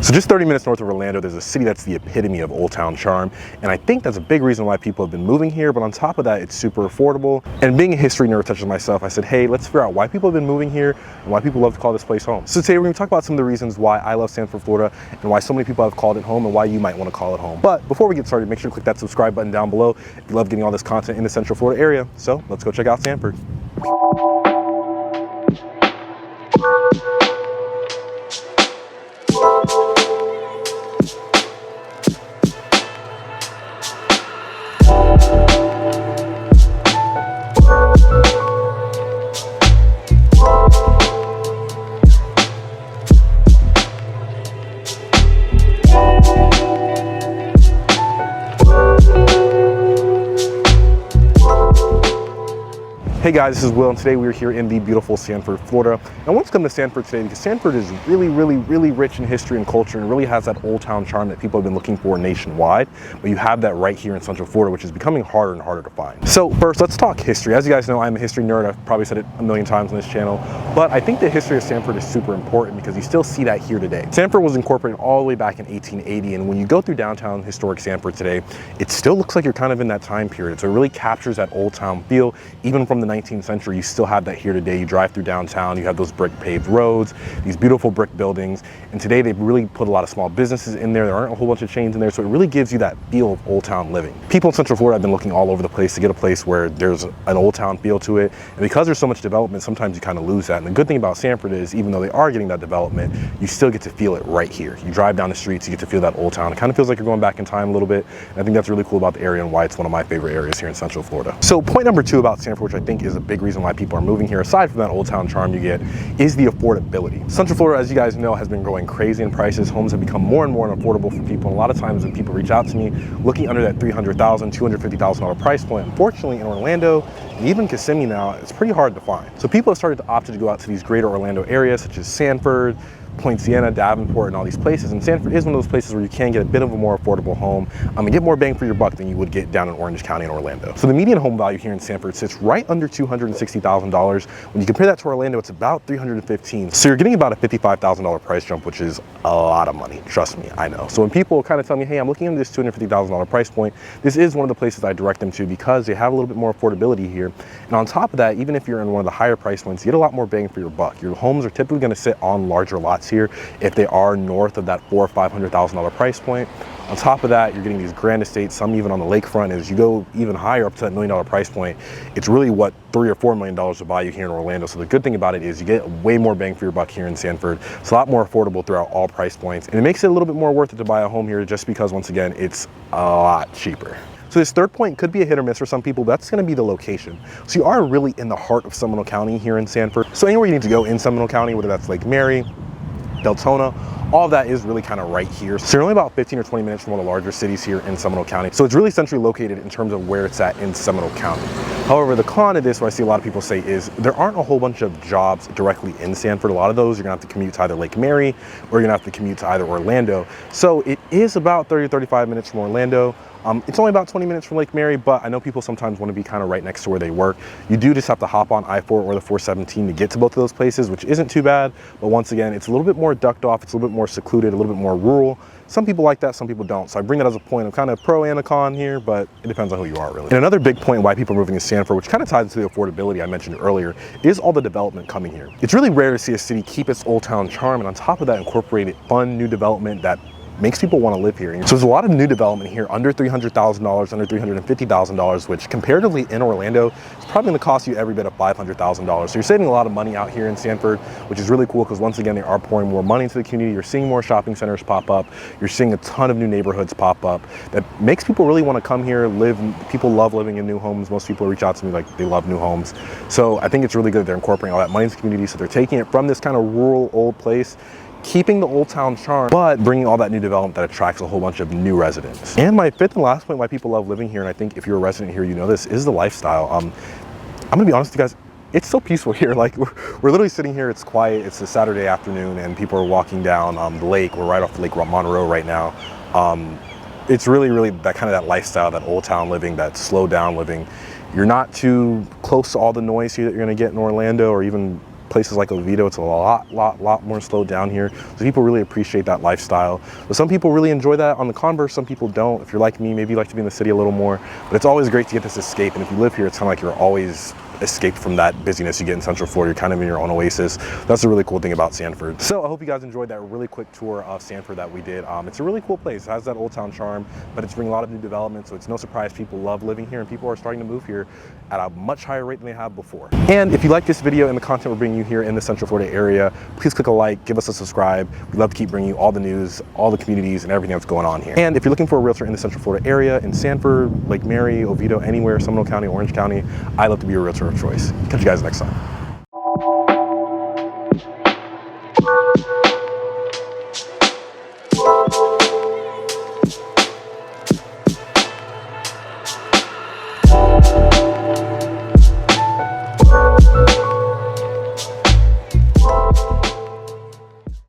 So just 30 minutes north of Orlando, there's a city that's the epitome of Old Town charm, and I think that's a big reason why people have been moving here. But on top of that, it's super affordable. And being a history nerd such as myself, I said, hey, let's figure out why people have been moving here and why people love to call this place home. So today we're going to talk about some of the reasons why I love Sanford, Florida, and why so many people have called it home and why you might want to call it home. But before we get started, make sure to click that subscribe button down below if you love getting all this content in the Central Florida area. So let's go check out Sanford. Hey guys, this is Will, and today we're here in the beautiful Sanford, Florida. And I want to come to Sanford today because Sanford is really rich in history and culture, and really has that old town charm that people have been looking for nationwide. But you have that right here in Central Florida, which is becoming harder and harder to find. So first, let's talk history. As you guys know, I'm a history nerd. I've probably said it a million times on this channel, but I think the history of Sanford is super important because you still see that here today. Sanford was incorporated all the way back in 1880, and when you go through downtown historic Sanford today, it still looks like you're kind of in that time period. So it really captures that old town feel, even from the 19th century. You still have that here today. You drive through downtown, you have those brick paved roads, these beautiful brick buildings, and today they've really put a lot of small businesses in there. There aren't a whole bunch of chains in there, so it really gives you that feel of old town living. People in Central Florida have been looking all over the place to get a place where there's an old town feel to it, and because there's so much development, sometimes you kind of lose that. And the good thing about Sanford is, even though they are getting that development, you still get to feel it right here. You drive down the streets, you get to feel that old town. It kind of feels like you're going back in time a little bit, and I think that's really cool about the area and why it's one of my favorite areas here in Central Florida. So point number two about Sanford, which I think is a big reason why people are moving here, aside from that old town charm you get, is the affordability. Central Florida, as you guys know, has been growing crazy in prices. Homes have become more and more unaffordable for people. And a lot of times when people reach out to me looking under that $300,000, $250,000 price point, unfortunately in Orlando and even Kissimmee now, it's pretty hard to find. So people have started to opt to go out to these greater Orlando areas such as Sanford, Point Siena, Davenport, and all these places. And Sanford is one of those places where you can get a bit of a more affordable home and get more bang for your buck than you would get down in Orange County and Orlando. So the median home value here in Sanford sits right under $260,000. When you compare that to Orlando, it's about $315,000. So you're getting about a $55,000 price jump, which is a lot of money. Trust me, I know. So when people kind of tell me, hey, I'm looking into this $250,000 price point, this is one of the places I direct them to because they have a little bit more affordability here. And on top of that, even if you're in one of the higher price points, you get a lot more bang for your buck. Your homes are typically going to sit on larger lots here if they are north of that $400,000 or $500,000 price point. On top of that, you're getting these grand estates, some even on the lakefront. As you go even higher up to that $1 million price point, it's really what $3 or $4 million will buy you here in Orlando. So the good thing about it is you get way more bang for your buck here in Sanford. It's a lot more affordable throughout all price points, and it makes it a little bit more worth it to buy a home here just because, once again, it's a lot cheaper. So this third point could be a hit or miss for some people, but that's going to be the location. So you are really in the heart of Seminole County here in Sanford. So anywhere you need to go in Seminole County, whether that's Lake Mary, Deltona, all of that is really kind of right here. So you're only about 15 or 20 minutes from one of the larger cities here in Seminole County. So it's really centrally located in terms of where it's at in Seminole County. However, the con of this, what I see a lot of people say, is there aren't a whole bunch of jobs directly in Sanford. A lot of those you're gonna have to commute to either Lake Mary or you're gonna have to commute to either Orlando. So it is about 30 or 35 minutes from Orlando. It's only about 20 minutes from Lake Mary, but I know people sometimes want to be kind of right next to where they work. You do just have to hop on I-4 or the 417 to get to both of those places, which isn't too bad. But once again, it's a little bit more ducked off, it's a little bit more secluded, a little bit more rural. Some people like that, some people don't. So I bring that as a point of kind of pro and a con here, but it depends on who you are, really. And another big point why people are moving to Sanford, which kind of ties into the affordability I mentioned earlier, is all the development coming here. It's really rare to see a city keep its old town charm, and on top of that, incorporate fun new development that makes people want to live here. So there's a lot of new development here under $300,000, under $350,000, which comparatively in Orlando is probably going to cost you every bit of $500,000. So you're saving a lot of money out here in Sanford, which is really cool because once again, they are pouring more money into the community. You're seeing more shopping centers pop up. You're seeing a ton of new neighborhoods pop up that makes people really want to come here, live. People love living in new homes. Most people reach out to me like they love new homes. So I think it's really good that they're incorporating all that money into the community. So they're taking it from this kind of rural old place, keeping the old town charm, but bringing all that new development that attracts a whole bunch of new residents. And my fifth and last point why people love living here, and I think if you're a resident here, you know this, is the lifestyle. I'm gonna be honest with you guys, it's so peaceful here. Like we're literally sitting here, it's quiet, it's a Saturday afternoon, and people are walking down the lake. We're right off the Lake Monroe right now. It's really that kind of that lifestyle, that old town living, that slow down living. You're not too close to all the noise here that you're gonna get in Orlando or even places like Oviedo, it's a lot more slowed down here. So people really appreciate that lifestyle. But some people really enjoy that. On the converse, some people don't. If you're like me, maybe you like to be in the city a little more. But it's always great to get this escape. And if you live here, it's kind of like you're always escaped from that busyness you get in Central Florida. You're kind of in your own oasis. That's the really cool thing about Sanford. So I hope you guys enjoyed that really quick tour of Sanford that we did. It's a really cool place. It has that old town charm, but it's bringing a lot of new development. So it's no surprise people love living here, and people are starting to move here at a much higher rate than they have before. And if you like this video and the content we're bringing you here in the Central Florida area, please click a like, give us a subscribe. We'd love to keep bringing you all the news, all the communities, and everything that's going on here. And if you're looking for a realtor in the Central Florida area, in Sanford, Lake Mary, Oviedo, anywhere, Seminole County, Orange County, I'd love to be your realtor of choice. Catch you guys next time.